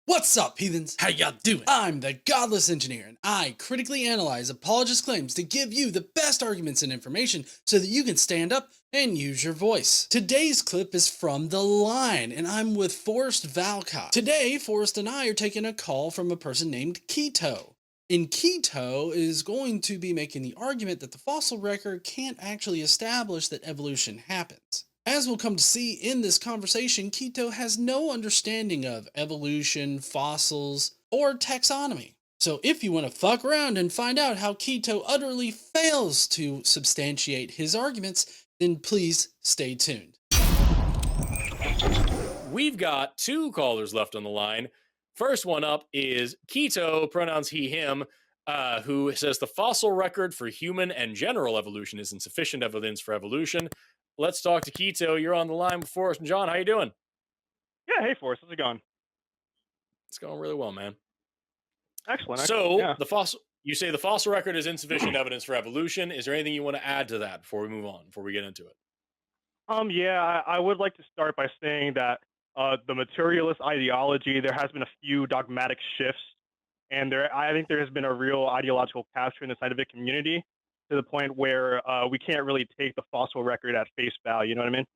What's up, heathens? How y'all doing? I'm the Godless Engineer, and I critically analyze apologist claims to give you the best arguments and information so that you can stand up and use your voice. Today's clip is from The Line, and I'm with Forrest Valcott. Today, Forrest and I are taking a call from a person named Keato. And Keato is going to be making the argument that the fossil record can't actually establish that evolution happens. As we'll come to see in this conversation, Keato has no understanding of evolution, fossils, or taxonomy. So if you want to fuck around and find out how Keato utterly fails to substantiate his arguments, then please stay tuned. We've got two callers left on the line. First one up is Keato, pronouns he, him, who says the fossil record for human and general evolution is insufficient evidence for evolution. Let's talk to Keato. You're on the line with Forrest and John. How you doing? Yeah, hey Forrest, how's it going? It's going really well, man. Excellent. So yeah. you say the fossil record is insufficient evidence for evolution. Is there anything you want to add to that before we move on, before we get into it? Yeah, I would like to start by saying that the materialist ideology, there has been a few dogmatic shifts, and I think there has been a real ideological capture in the scientific community to the point where we can't really take the fossil record at face value. You know what I mean?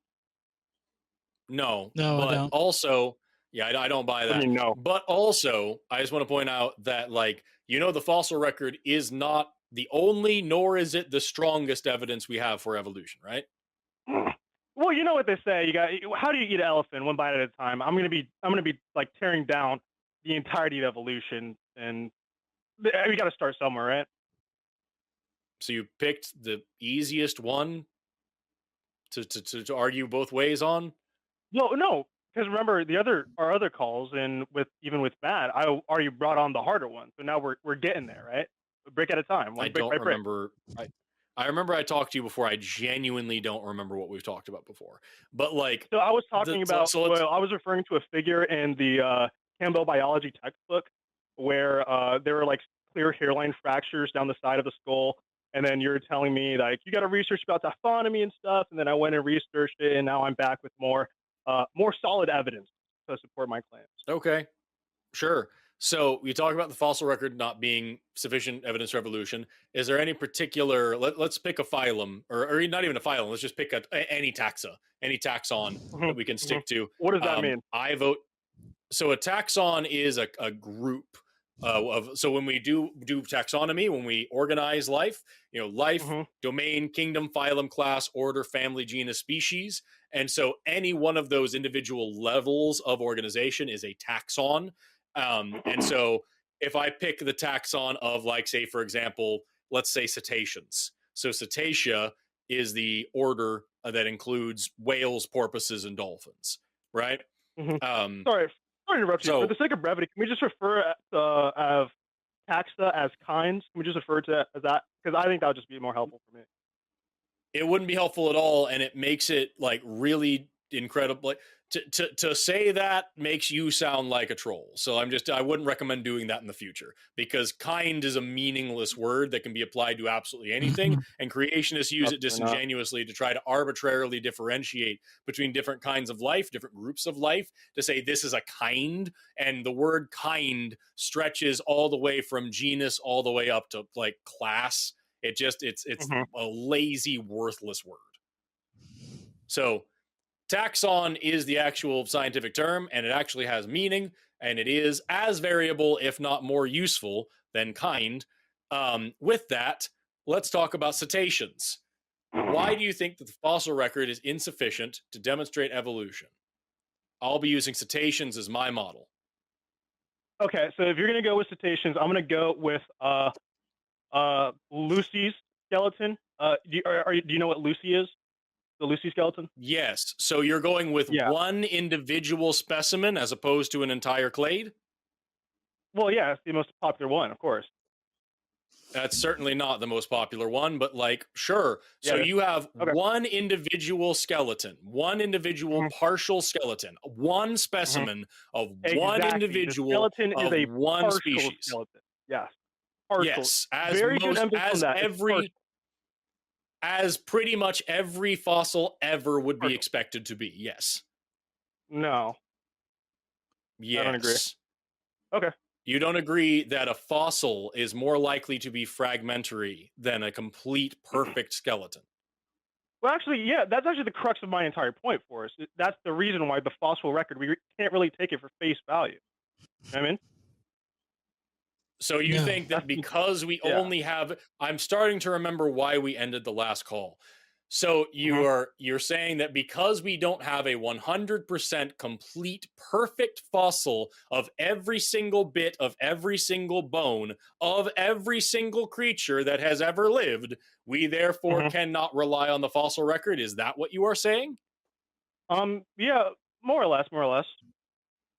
No, I but don't. also, yeah, I don't buy that. I mean, no. But also, I just want to point out that, the fossil record is not the only, nor is it the strongest evidence we have for evolution, right? Well, you know what they say. How do you eat an elephant one bite at a time? I'm gonna be like tearing down the entirety of evolution, and we got to start somewhere, right? So you picked the easiest one to argue both ways on? No, because remember our other calls, and even with Matt, I already brought on the harder one. So now we're getting there, right? A brick at a time. I don't remember. I remember I talked to you before. I genuinely don't remember what we've talked about before. But So I was talking about. Well, I was referring to a figure in the Campbell biology textbook where there were like clear hairline fractures down the side of the skull. And then you're telling me like you got to research about taxonomy and stuff, and then I went and researched it, and now I'm back with more solid evidence to support my claims. Okay, sure. So you talk about the fossil record not being sufficient evidence for evolution. Is there any particular? Let's pick a phylum, or not even a phylum. Let's just pick any taxon that we can stick to. What does that mean? I vote. So a taxon is a group. So when we do taxonomy, when we organize life, life, domain, kingdom, phylum, class, order, family, genus, species. And so any one of those individual levels of organization is a taxon. And so if I pick the taxon of, like, say, for example, let's say cetaceans. So cetacea is the order that includes whales, porpoises, and dolphins, right? Sorry to interrupt you. For the sake of brevity, can we just refer as taxa as kinds? Can we just refer to it as that? Because I think that would just be more helpful for me. It wouldn't be helpful at all, and it makes it like really incredible. To say that makes you sound like a troll. So I wouldn't recommend doing that in the future, because kind is a meaningless word that can be applied to absolutely anything, and creationists use it disingenuously to try to arbitrarily differentiate between different kinds of life, different groups of life, to say this is a kind, and the word kind stretches all the way from genus all the way up to like class. It's a lazy, worthless word. So taxon is the actual scientific term, and it actually has meaning, and it is as variable, if not more useful, than kind. With that, let's talk about cetaceans. Why do you think that the fossil record is insufficient to demonstrate evolution? I'll be using cetaceans as my model. Okay, so if you're going to go with cetaceans, I'm going to go with Lucy's skeleton. Do you know what Lucy is? The Lucy skeleton? Yes. So you're going with one individual specimen as opposed to an entire clade? Well, yeah, it's the most popular one, of course. That's certainly not the most popular one, but sure. So you have one individual skeleton, one individual partial skeleton, one specimen of one individual the skeleton of is a one species. Skeleton. Yes. Partial. Yes. As pretty much every fossil ever would be expected to be. Yes. No. Yes. I don't agree. Okay. You don't agree that a fossil is more likely to be fragmentary than a complete perfect skeleton? Well, actually, yeah, that's actually the crux of my entire point for us. That's the reason why the fossil record, we can't really take it for face value. You know what I mean? So you No. think that because we Yeah. only have, I'm starting to remember why we ended the last call. So you're saying that because we don't have a 100% complete perfect fossil of every single bit of every single bone of every single creature that has ever lived, we therefore cannot rely on the fossil record. Is that what you are saying? Yeah, more or less, more or less.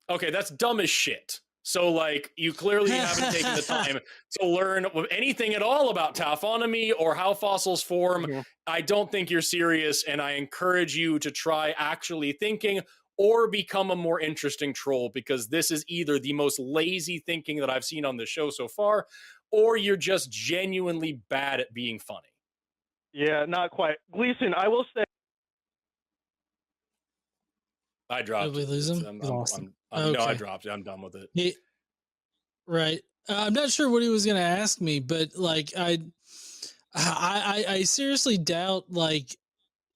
Okay, that's dumb as shit. So, like, you clearly haven't taken the time to learn anything at all about taxonomy or how fossils form. I don't think you're serious, and I encourage you to try actually thinking or become a more interesting troll, because this is either the most lazy thinking that I've seen on the show so far, or you're just genuinely bad at being funny. Yeah, not quite. Gleason, I will say. I dropped Did we it. lose him? We lost him. Okay. No, I dropped it. I'm done with it. Right. I'm not sure what he was going to ask me, but like I seriously doubt like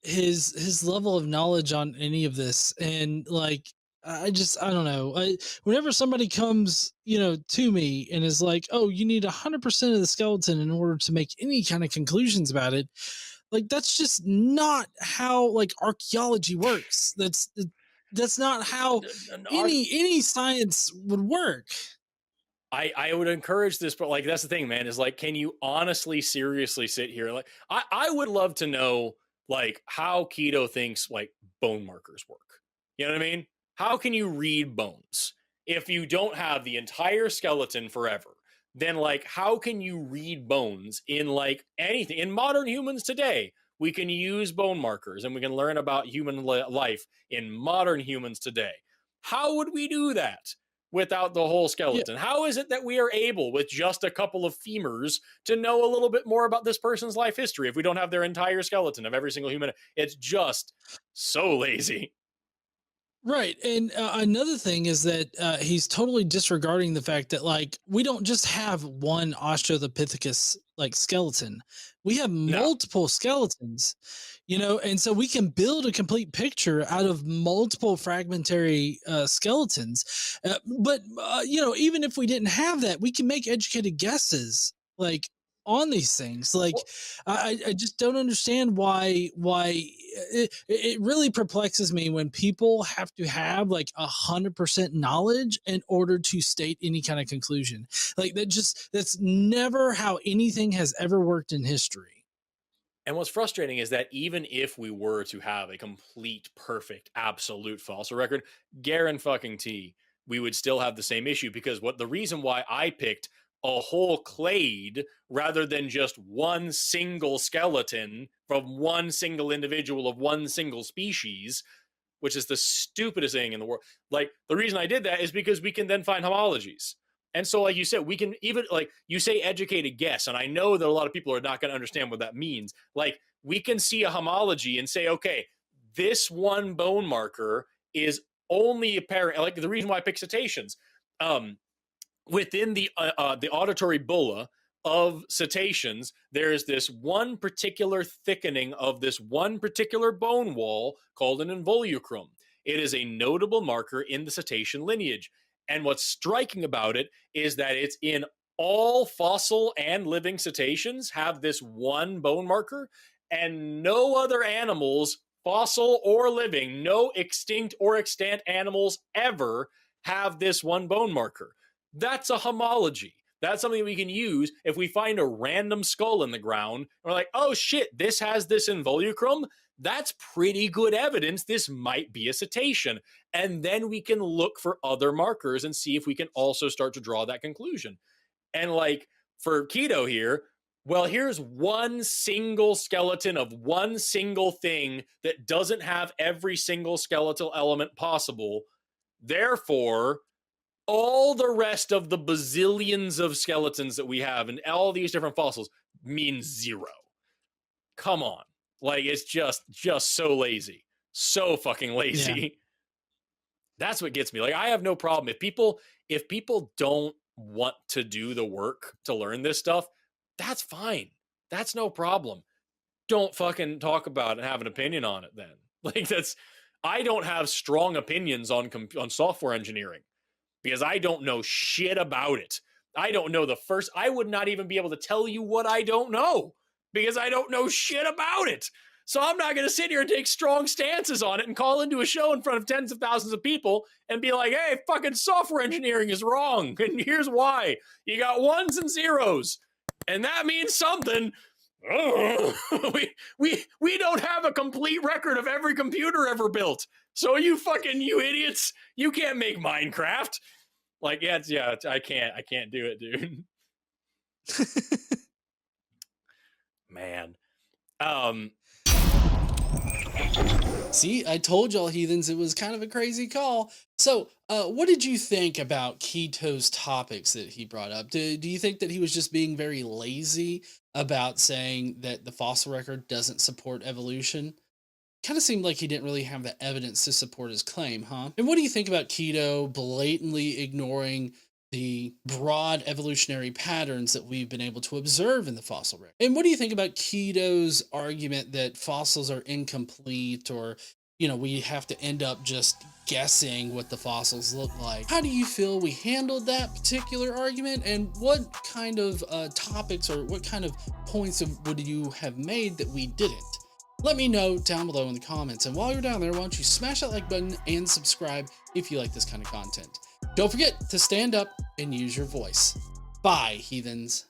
his level of knowledge on any of this, and like I don't know. Whenever somebody comes, to me and is like, "Oh, you need 100% of the skeleton in order to make any kind of conclusions about it," like that's just not how like archaeology works. That's not how any science would work. I would encourage this, but like that's the thing, man, is like, can you honestly, seriously sit here? Like, I would love to know like how Keato thinks like bone markers work. You know what I mean? How can you read bones if you don't have the entire skeleton forever? Then like, how can you read bones in like anything in modern humans today? We can use bone markers and we can learn about human life in modern humans today. How would we do that without the whole skeleton? Yeah. How is it that we are able, with just a couple of femurs, to know a little bit more about this person's life history if we don't have their entire skeleton of every single human? It's just so lazy. Right. And another thing is that he's totally disregarding the fact that, like, we don't just have one Australopithecus like skeleton. We have multiple skeletons, and so we can build a complete picture out of multiple fragmentary skeletons. But even if we didn't have that, we can make educated guesses, like, on these things. Like, I just don't understand why it really perplexes me when people have to have like 100% knowledge in order to state any kind of conclusion. Like that's never how anything has ever worked in history. And what's frustrating is that even if we were to have a complete, perfect, absolute fossil record, guarantee we would still have the same issue, because the reason why I picked a whole clade rather than just one single skeleton from one single individual of one single species, which is the stupidest thing in the world. Like, the reason I did that is because we can then find homologies. And so, like you said, we can even, like you say, educated guess. And I know that a lot of people are not going to understand what that means. Like, we can see a homology and say, okay, this one bone marker is only apparent. Like, the reason why I pick cetaceans, within the auditory bulla of cetaceans, there's this one particular thickening of this one particular bone wall called an involucrum. It is a notable marker in the cetacean lineage. And what's striking about it is that it's in all fossil and living cetaceans have this one bone marker, and no other animals, fossil or living, no extinct or extant animals ever have this one bone marker. That's a homology. That's something we can use if we find a random skull in the ground. We're like, oh shit, this has this involucrum. That's pretty good evidence this might be a cetacean. And then we can look for other markers and see if we can also start to draw that conclusion. And like for Keato here, well, here's one single skeleton of one single thing that doesn't have every single skeletal element possible. Therefore, all the rest of the bazillions of skeletons that we have and all these different fossils means zero. Come on. Like, it's just so lazy. So fucking lazy. That's what gets me. Like, I have no problem if people don't want to do the work to learn this stuff, that's fine. That's no problem. Don't fucking talk about it and have an opinion on it then. Like, I don't have strong opinions on software engineering because I don't know shit about it. I don't know I would not even be able to tell you what I don't know because I don't know shit about it. So I'm not going to sit here and take strong stances on it and call into a show in front of tens of thousands of people and be like, hey, fucking software engineering is wrong. And here's why. You got ones and zeros. And that means something. We don't have a complete record of every computer ever built. So you idiots, you can't make Minecraft. Like, I can't do it, dude. Man. See, I told y'all heathens it was kind of a crazy call. So, what did you think about Keato's topics that he brought up? Do you think that he was just being very lazy about saying that the fossil record doesn't support evolution? Kind of seemed like he didn't really have the evidence to support his claim, huh? And what do you think about Keato blatantly ignoring the broad evolutionary patterns that we've been able to observe in the fossil record? And what do you think about Keto's argument that fossils are incomplete, or, we have to end up just guessing what the fossils look like? How do you feel we handled that particular argument? And what kind of topics or what kind of points would you have made that we didn't? Let me know down below in the comments. And while you're down there, why don't you smash that like button and subscribe if you like this kind of content. Don't forget to stand up and use your voice. Bye, heathens.